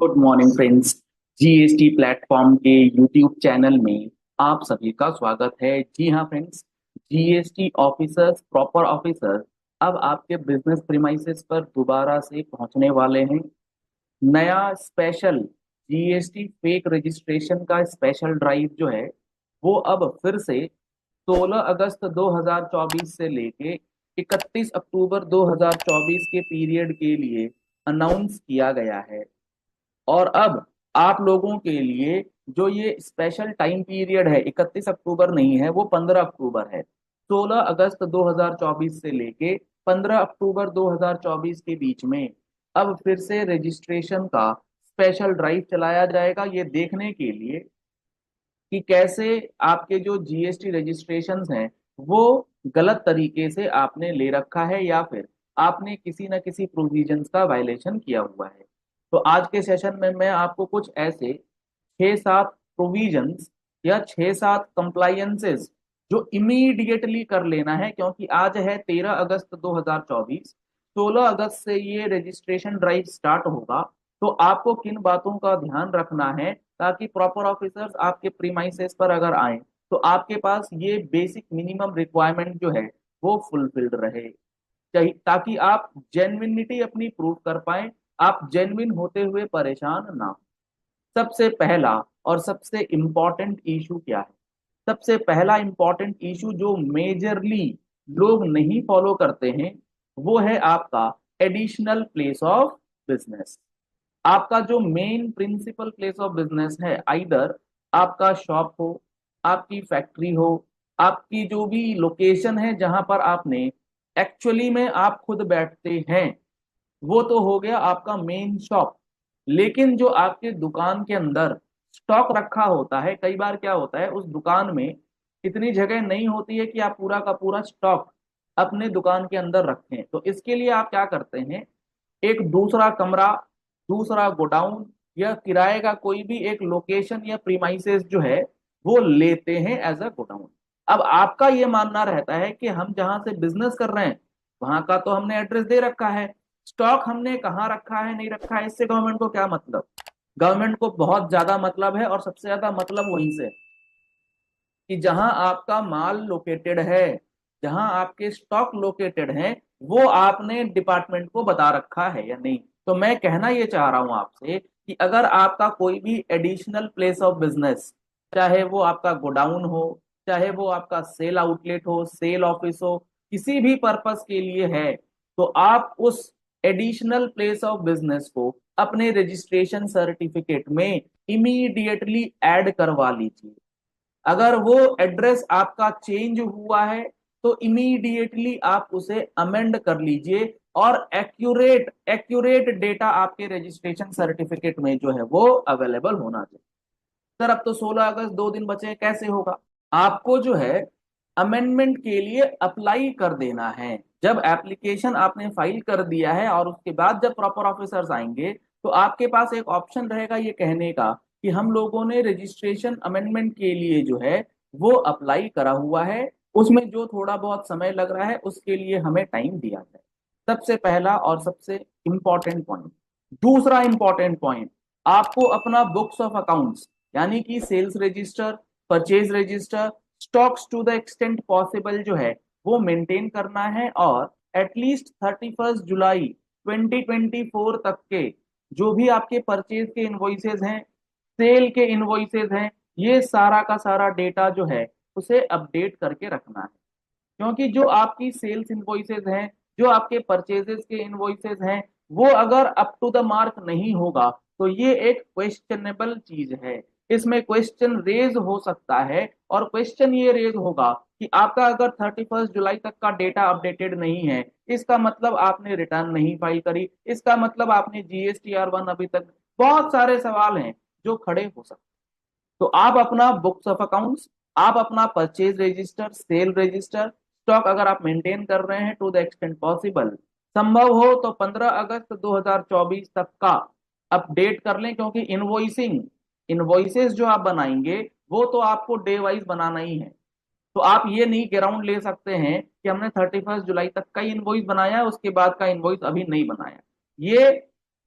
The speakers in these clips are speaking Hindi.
Good morning friends. GST platform के यूट्यूब चैनल में आप सभी का स्वागत है। जी हाँ friends, GST officers, proper officers अब आपके बिजनेस प्रीमाइसेस पर दोबारा से पहुंचने वाले हैं। नया स्पेशल जीएसटी फेक रजिस्ट्रेशन का स्पेशल ड्राइव जो है वो अब फिर से 16 अगस्त 2024 से लेके 31 अक्टूबर 2024 के पीरियड के लिए अनाउंस किया गया है। और अब आप लोगों के लिए जो ये स्पेशल टाइम पीरियड है 31 अक्टूबर नहीं है, वो 15 अक्टूबर है। 16 अगस्त 2024 से लेके 15 अक्टूबर 2024 के बीच में अब फिर से रजिस्ट्रेशन का स्पेशल ड्राइव चलाया जाएगा, ये देखने के लिए कि कैसे आपके जो जीएसटी रजिस्ट्रेशंस हैं वो गलत तरीके से आपने ले रखा है या फिर आपने किसी न किसी प्रोविजंस का वायलेशन किया हुआ है। तो आज के सेशन में मैं आपको कुछ ऐसे 6-7 प्रोविजंस या 6-7 कंप्लायंसेस जो इमीडिएटली कर लेना है, क्योंकि आज है 13 अगस्त 2024। 16 अगस्त से ये रजिस्ट्रेशन ड्राइव स्टार्ट होगा। तो आपको किन बातों का ध्यान रखना है ताकि प्रॉपर ऑफिसर्स आपके प्रीमाइसेस पर अगर आए तो आपके पास ये बेसिक मिनिमम रिक्वायरमेंट जो है वो फुलफिल्ड रहे, ताकि आप जेन्युइनिटी अपनी प्रूव कर पाए, आप जेन्युइन होते हुए परेशान ना हो। सबसे पहला और सबसे इंपॉर्टेंट इशू क्या है? सबसे पहला इंपॉर्टेंट इशू जो मेजरली लोग नहीं फॉलो करते हैं वो है आपका एडिशनल प्लेस ऑफ बिजनेस। आपका जो main principal place of business है, आइदर आपका शॉप हो, आपकी फैक्ट्री हो, आपकी जो भी लोकेशन है जहां पर आपने एक्चुअली में आप खुद बैठते हैं, वो तो हो गया आपका मेन शॉप। लेकिन जो आपके दुकान के अंदर स्टॉक रखा होता है, कई बार क्या होता है उस दुकान में इतनी जगह नहीं होती है कि आप पूरा का पूरा स्टॉक अपने दुकान के अंदर रखें। तो इसके लिए आप क्या करते हैं, एक दूसरा कमरा, दूसरा गोडाउन या किराए का कोई भी एक लोकेशन या प्रीमाइसेस जो है वो लेते हैं एज अ गोडाउन। अब आपका ये मानना रहता है कि हम जहां से बिजनेस कर रहे हैं वहां का तो हमने एड्रेस दे रखा है, स्टॉक हमने कहाँ रखा है नहीं रखा है इससे गवर्नमेंट को क्या मतलब। गवर्नमेंट को बहुत ज्यादा मतलब है, और सबसे ज्यादा मतलब वहीं से कि जहां आपका माल लोकेटेड है, जहां आपके स्टॉक लोकेटेड हैं, वो आपने डिपार्टमेंट को बता रखा है या नहीं। तो मैं कहना ये चाह रहा हूं आपसे कि अगर आपका कोई भी एडिशनल प्लेस ऑफ बिजनेस, चाहे वो आपका गोडाउन हो, चाहे वो आपका सेल आउटलेट हो, सेल ऑफिस हो, किसी भी पर्पस के लिए है, तो आप उस एडिशनल प्लेस ऑफ बिजनेस को अपने रजिस्ट्रेशन सर्टिफिकेट में इमीडिएटली ऐड करवा लीजिए। अगर वो एड्रेस आपका चेंज हुआ है तो इमीडिएटली आप उसे अमेंड कर लीजिए, और एक्यूरेट एक्यूरेट डेटा आपके रजिस्ट्रेशन सर्टिफिकेट में जो है वो अवेलेबल होना चाहिए। सर अब तो 16 अगस्त 2 दिन बचे हैं, कैसे होगा? आपको जो है अमेंडमेंट के लिए अप्लाई कर देना है। जब एप्लीकेशन आपने फाइल कर दिया है और उसके बाद जब प्रॉपर ऑफिसर्स आएंगे तो आपके पास एक ऑप्शन रहेगा ये कहने का कि हम लोगों ने रजिस्ट्रेशन अमेंडमेंट के लिए जो है वो अप्लाई करा हुआ है, उसमें जो थोड़ा बहुत समय लग रहा है उसके लिए हमें टाइम दिया जाए। सबसे पहला और सबसे इंपॉर्टेंट पॉइंट। दूसरा इंपॉर्टेंट पॉइंट, आपको अपना बुक्स ऑफ अकाउंट्स यानी कि sales register, purchase register, stocks to the extent possible जो है वो मेंटेन करना है, और एटलीस्ट 31 जुलाई 2024 तक के जो भी आपके परचेज के इनवॉइसेज हैं, सेल के इनवॉइसेज हैं, ये सारा का सारा डेटा जो है उसे अपडेट करके रखना है। क्योंकि जो आपकी सेल्स इनवॉइसेज हैं, जो आपके परचेजेस के इनवॉइसेज हैं, वो अगर अप टू द मार्क नहीं होगा तो ये एक क्वेश्चनेबल चीज है। इसमें क्वेश्चन रेज हो सकता है, और क्वेश्चन ये रेज होगा कि आपका अगर 31 जुलाई तक का डेटा अपडेटेड नहीं है, इसका मतलब आपने रिटर्न नहीं फाइल करी, इसका मतलब आपने GSTR 1 अभी तक, बहुत सारे सवाल हैं जो खड़े हो सकते हैं। तो आप अपना बुक्स ऑफ अकाउंट्स, आप अपना purchase register, cell register, stock अगर आप मेंटेन कर रहे हैं टू द एक्सटेंट पॉसिबल, संभव हो तो 15 अगस्त 2024 तक का अपडेट कर लें। क्योंकि इनवॉइसिंग, इनवॉइसेस जो आप बनाएंगे वो तो आपको डे वाइज बनाना ही है। तो आप ये नहीं ग्राउंड ले सकते हैं कि हमने 31 जुलाई तक का इनवॉइस बनाया है, उसके बाद का इनवॉइस अभी नहीं बनाया, ये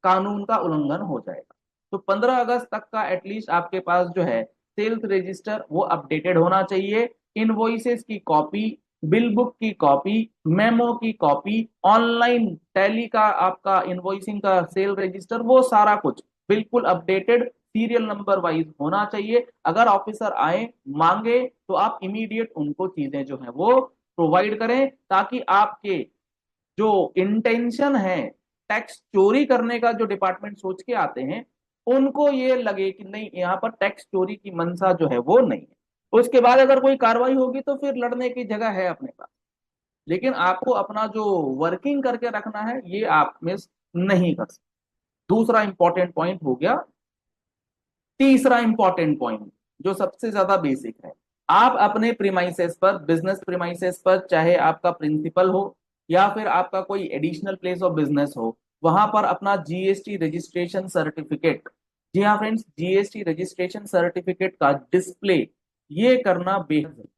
कानून का उल्लंघन हो जाएगा। तो 15 अगस्त तक का एटलीस्ट आपके पास जो है सेल्स रजिस्टर वो अपडेटेड होना चाहिए। इनवॉइसेस की कॉपी, बिल बुक की कॉपी, मेमो की कॉपी, ऑनलाइन टैली का आपका इनवॉइसिंग का सेल रजिस्टर, वो सारा कुछ बिल्कुल अपडेटेड सीरियल नंबर वाइज होना चाहिए। अगर ऑफिसर आए मांगे तो आप इमीडिएट उनको चीजें जो है वो प्रोवाइड करें, ताकि आपके जो इंटेंशन है टैक्स चोरी करने का, जो डिपार्टमेंट सोच के आते हैं, उनको ये लगे कि नहीं, यहाँ पर टैक्स चोरी की मंशा जो है वो नहीं है। उसके बाद अगर कोई कार्रवाई होगी तो फिर लड़ने की जगह है अपने पास, लेकिन आपको अपना जो वर्किंग करके रखना है ये आप मिस नहीं कर सकते। दूसरा इंपॉर्टेंट पॉइंट हो गया। तीसरा इंपॉर्टेंट पॉइंट जो सबसे ज्यादा बेसिक है, आप अपने प्रीमाइसेस पर, बिजनेस प्रीमाइसेस पर, चाहे आपका प्रिंसिपल हो या फिर आपका कोई एडिशनल प्लेस ऑफ बिजनेस हो, वहां पर अपना जीएसटी रजिस्ट्रेशन सर्टिफिकेट, जी हाँ फ्रेंड्स, जीएसटी रजिस्ट्रेशन सर्टिफिकेट का डिस्प्ले ये करना बेहद जरूरी।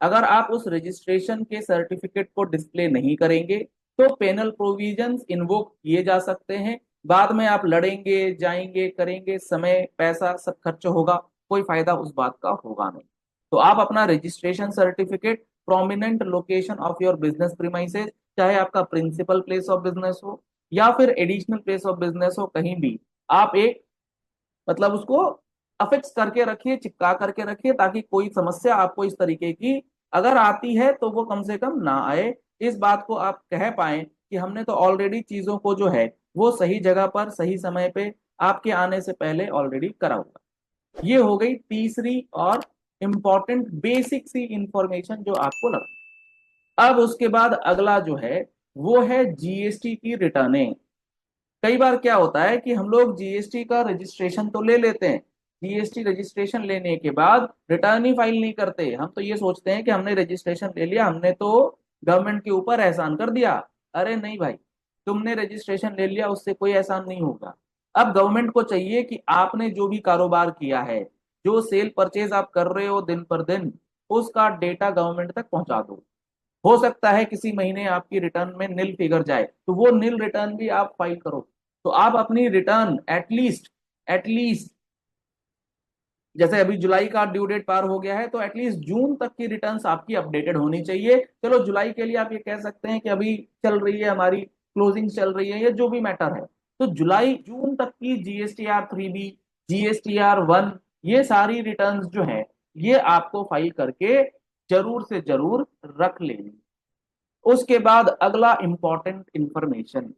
अगर आप उस रजिस्ट्रेशन के सर्टिफिकेट को डिस्प्ले नहीं करेंगे तो पेनल प्रोविजंस इन्वोक किए जा सकते हैं। बाद में आप लड़ेंगे, जाएंगे, करेंगे, समय पैसा सब खर्च होगा, कोई फायदा उस बात का होगा नहीं। तो आप अपना registration certificate prominent location of your business premises, चाहे आपका प्रिंसिपल प्लेस ऑफ बिजनेस हो या फिर एडिशनल प्लेस ऑफ बिजनेस हो, कहीं भी आप एक मतलब उसको अफिक्स करके रखिए, चिपका करके रखिए, ताकि कोई समस्या आपको इस तरीके की अगर आती है तो वो कम से कम ना आए। इस बात को आप कह पाए कि हमने तो ऑलरेडी चीजों को जो है वो सही जगह पर सही समय पे आपके आने से पहले ऑलरेडी करा हुआ। ये हो गई तीसरी और इंपॉर्टेंट बेसिक सी इंफॉर्मेशन जो आपको लगा। अब उसके बाद अगला जो है वो है जीएसटी की रिटर्नें। कई बार क्या होता है कि हम लोग जीएसटी का रजिस्ट्रेशन तो ले लेते हैं, जीएसटी रजिस्ट्रेशन लेने के बाद रिटर्न ही फाइल नहीं करते। हम तो ये सोचते हैं कि हमने रजिस्ट्रेशन ले लिया, हमने तो गवर्नमेंट के ऊपर एहसान कर दिया। अरे नहीं भाई, तुमने रजिस्ट्रेशन ले लिया उससे कोई एहसान नहीं होगा। अब गवर्नमेंट को चाहिए कि आपने जो भी कारोबार किया है, जो सेल परचेज आप कर रहे हो दिन पर दिन, उसका डेटा गवर्नमेंट तक पहुंचा दो। हो सकता है किसी महीने आपकी रिटर्न में नील फिगर जाए, तो वो नील रिटर्न भी आप फाइल करो। तो आप अपनी रिटर्न एटलीस्ट जैसे अभी जुलाई का ड्यू डेट पार हो गया है, तो एटलीस्ट जून तक की रिटर्न्स आपकी अपडेटेड होनी चाहिए। चलो जुलाई के लिए आप ये कह सकते हैं कि अभी चल रही है हमारी क्लोजिंग चल रही है, या जो भी मैटर है, तो जुलाई जून तक की GSTR 3B, GSTR 1, ये सारी रिटर्न्स जो है ये आपको फाइल करके जरूर से जरूर रख लेनी। उसके बाद अगला इंपॉर्टेंट इंफॉर्मेशन,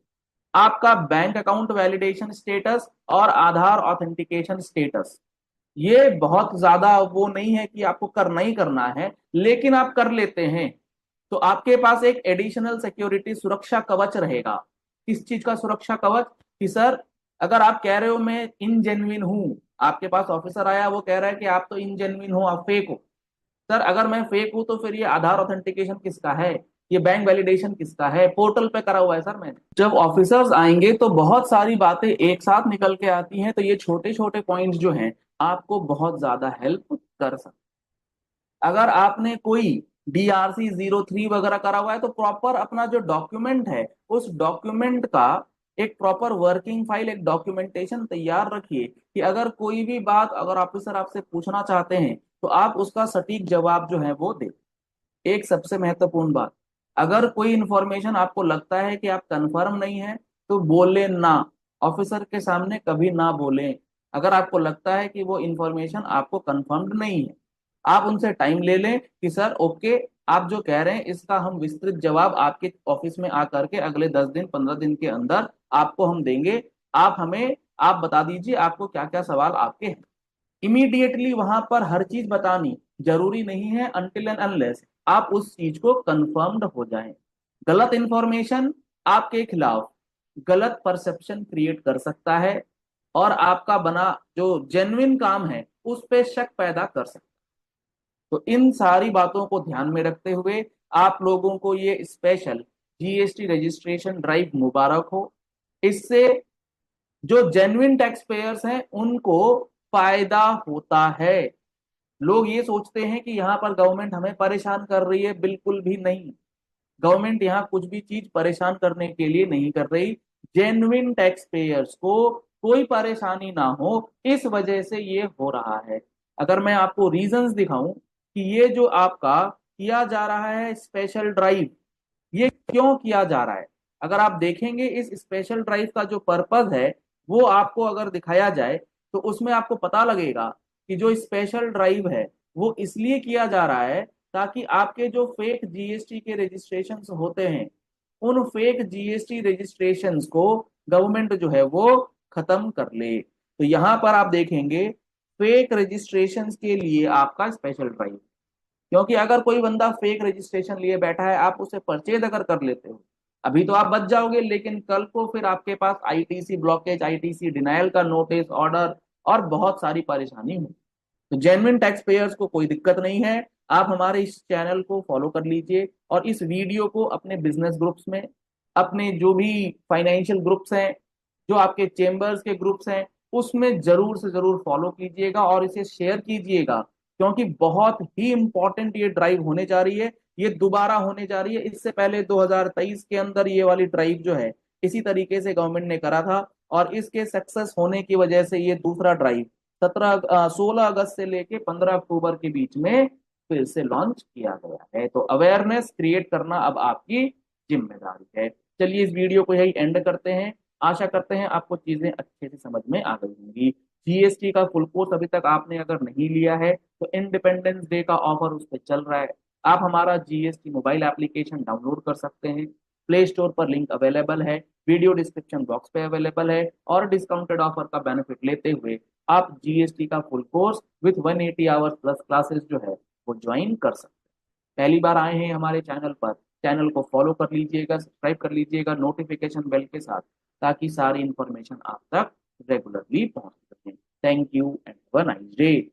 आपका बैंक अकाउंट वैलिडेशन स्टेटस और आधार ऑथेंटिकेशन स्टेटस। ये बहुत ज्यादा वो नहीं है कि आपको करना ही करना है, लेकिन आप कर लेते हैं तो आपके पास एक एडिशनल सिक्योरिटी सुरक्षा कवच रहेगा। किस चीज का सुरक्षा कवच? कि सर, अगर आप कह रहे हो मैं इनजेन्युइन हूं, आपके पास ऑफिसर आया वो कह रहा है कि आप तो इनजेन्युइन हो, आप फेक हो। सर अगर मैं फेक हूं तो फिर ये आधार ऑथेंटिकेशन किसका है, ये बैंक वैलिडेशन किसका है? पोर्टल पे करा हुआ है सर मैंने। जब ऑफिसर्स आएंगे तो बहुत सारी बातें एक साथ निकल के आती हैं, तो ये छोटे छोटे पॉइंट्स जो हैं आपको बहुत ज्यादा हेल्प कर सकते। अगर आपने कोई DRC 03 वगैरह करा हुआ है तो प्रॉपर अपना जो डॉक्यूमेंट है उस डॉक्यूमेंट का एक प्रॉपर वर्किंग फाइल, एक डॉक्यूमेंटेशन तैयार रखिए कि अगर कोई भी बात अगर ऑफिसर आपसे पूछना चाहते हैं तो आप उसका सटीक जवाब जो है वो दे। एक सबसे महत्वपूर्ण बात, अगर कोई इंफॉर्मेशन आपको लगता है कि आप कंफर्म नहीं है तो बोले ना, ऑफिसर के सामने कभी ना बोलें। अगर आपको लगता है कि वो इंफॉर्मेशन आपको कंफर्म्ड नहीं है, आप उनसे टाइम ले लें कि सर ओके, आप जो कह रहे हैं इसका हम विस्तृत जवाब आपके ऑफिस में आकर के अगले 10 दिन 15 दिन के अंदर आपको हम देंगे। आप बता दीजिए आपको क्या क्या सवाल आपके हैं। इमीडिएटली वहां पर हर चीज बतानी जरूरी नहीं है, अनटिल एंड अनलेस आप उस चीज को कंफर्म्ड हो जाएं। गलत इंफॉर्मेशन आपके खिलाफ गलत परसेप्शन क्रिएट कर सकता है और आपका बना जो जेन्युइन काम है उस पे शक पैदा कर सकता है। तो इन सारी बातों को ध्यान में रखते हुए आप लोगों को ये स्पेशल जीएसटी रजिस्ट्रेशन ड्राइव मुबारक हो। इससे जो जेन्युइन टैक्स पेयर्स हैं उनको फायदा होता है। लोग ये सोचते हैं कि यहाँ पर गवर्नमेंट हमें परेशान कर रही है, बिल्कुल भी नहीं। गवर्नमेंट यहाँ कुछ भी चीज परेशान करने के लिए नहीं कर रही। जेन्युइन टैक्स पेयर्स को कोई परेशानी ना हो, इस वजह से ये हो रहा है। अगर मैं आपको रीजंस दिखाऊं कि ये जो आपका किया जा रहा है स्पेशल ड्राइव, ये क्यों किया जा रहा है, अगर आप देखेंगे इस स्पेशल ड्राइव का जो पर्पस है वो आपको अगर दिखाया जाए तो उसमें आपको पता लगेगा कि जो स्पेशल ड्राइव है वो इसलिए किया जा रहा है ताकि आपके जो फेक जीएसटी के रजिस्ट्रेशंस होते हैं, उन फेक जीएसटी रजिस्ट्रेशंस को गवर्नमेंट जो है वो खत्म कर ले। तो यहां पर आप देखेंगे फेक रजिस्ट्रेशंस के लिए आपका स्पेशल ड्राइव, क्योंकि अगर कोई बंदा फेक रजिस्ट्रेशन लिए बैठा है, आप उसे परचेज अगर कर लेते हो, अभी तो आप बच जाओगे, लेकिन कल को फिर आपके पास आईटीसी ब्लॉकेज, आईटीसी डिनायल का नोटिस, ऑर्डर और बहुत सारी परेशानी हो। तो जेन्युइन टैक्स पेयर्स को कोई दिक्कत नहीं है। आप हमारे इस चैनल को फॉलो कर लीजिए और इस वीडियो को अपने बिजनेस ग्रुप्स में, अपने जो भी फाइनेंशियल ग्रुप्स हैं, जो आपके चेंबर्स के ग्रुप्स हैं, उसमें जरूर से जरूर फॉलो कीजिएगा और इसे शेयर कीजिएगा, क्योंकि बहुत ही इंपॉर्टेंट ये ड्राइव होने जा रही है। ये दोबारा होने जा रही है। इससे पहले 2023 के अंदर ये वाली ड्राइव जो है इसी तरीके से गवर्नमेंट ने करा था, और इसके सक्सेस होने की वजह से ये दूसरा ड्राइव 16 अगस्त से लेके 15 अक्टूबर के बीच में फिर से लॉन्च किया गया है। तो अवेयरनेस क्रिएट करना अब आपकी जिम्मेदारी है। चलिए इस वीडियो को यही एंड करते हैं। आशा करते हैं आपको चीजें अच्छे से समझ में आ गई होंगी। जीएसटी का फुल कोर्स अभी तक आपने अगर नहीं लिया है तो इंडिपेंडेंस डे का ऑफर उस पर चल रहा है। आप हमारा जीएसटी मोबाइल एप्लीकेशन डाउनलोड कर सकते हैं। प्ले स्टोर पर लिंक अवेलेबल है, वीडियो डिस्क्रिप्शन बॉक्स पे अवेलेबल है, और डिस्काउंटेड ऑफर का बेनिफिट लेते हुए आप जीएसटी का full course with 180 hours plus classes जो है वो ज्वाइन कर सकते हैं। पहली बार आए हैं हमारे चैनल पर, चैनल को फॉलो कर लीजिएगा, सब्सक्राइब कर लीजिएगा नोटिफिकेशन बेल के साथ, ताकि सारी इंफॉर्मेशन आप तक रेगुलरली पहुंच सके। Thank you and have a nice day.